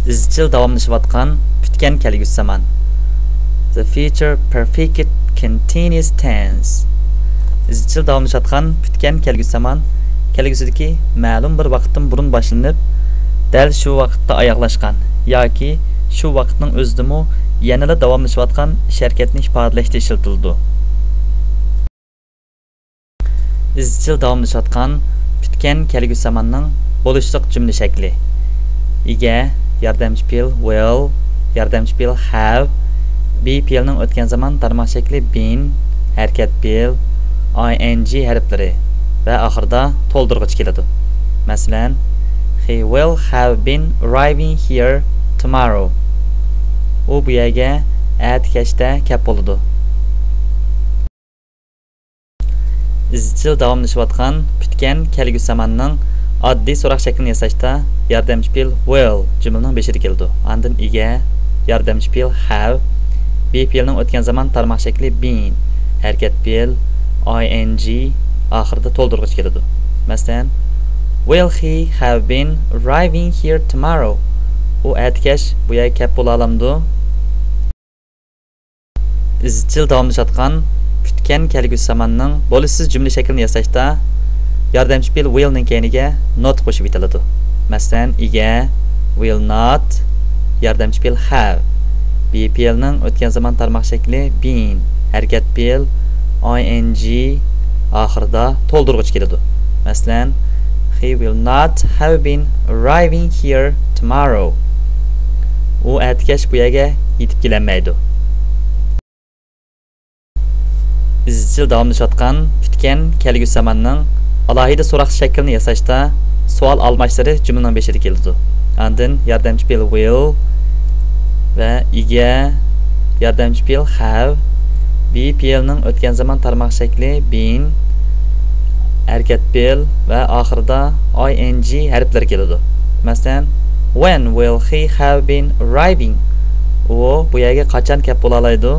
izchil davomlashayotgan kutgan kelgusi zamon. The future perfect continuous tense. Izchil davomlashayotgan kutgan kelgusi zamon kelgusidagi ma'lum bir vaqtdan burun boshlanib, dal shu vaqtda oyoqlashgan yoki shu vaqtning o'zidami yanada davomlashayotgan harakatni ifodalashda ishlatiladi. Izchil davomlashayotgan kutgan kelgusi zamonning bo'lishliq jumla shakli. Ega, yordamchi fe'l will, yordamchi fe'l have, be fe'lning o'tgan zamon tarmoq shakli been, harakat fe'l, ing harflari va oxirida to'ldirg'ich keladi. Masalan, he will have been arriving here tomorrow. U bu yerga kechda kelib bo'ladi. Izchil davomlashayotgan kutgan kelgusi zamonning oddiy so'roq shaklini yasashda yordamchi fe'l will jumlaning beshida keladi. Ondan ega, yordamchi fe'l have, be fe'lning o'tgan zamon tarmoq shakli been, harakat fe'l ing oxirida to'ldirg'ich keladi. Masalan, will he have been arriving here tomorrow? U atkash bu yerga kelib bo'la olamdi. Izchil davomlashayotgan kutgan kelgusi zamonning bo'lishsiz jumla shaklini yasashda yordamchi fe'l will ning keyiniga not qo'shib bitiladi. Masalan, ega will not, yordamchi fe'l have, be fe'lning o'tgan zamon tarmoq shakli been, harakat fe'l ing oxirida to'ldirg'ich keladi. Masalan, he will not have been arriving here tomorrow. U atkash bu yerga yetib kelmaydi. Izchil davomlashayotgan kutgan kelgusi zamonning alohida so'roq shaklini yasashda savol almashlari jumlaning beshida keladi. Ondan yordamchi fe'l will va ega, yordamchi fe'l have, be fe'lning o'tgan zamon tarmoq shakli been, harakat fe'l va oxirida ing harflari keladi. Masalan, when will he have been arriving? U bu yerga qachon kelib bo'la oladi?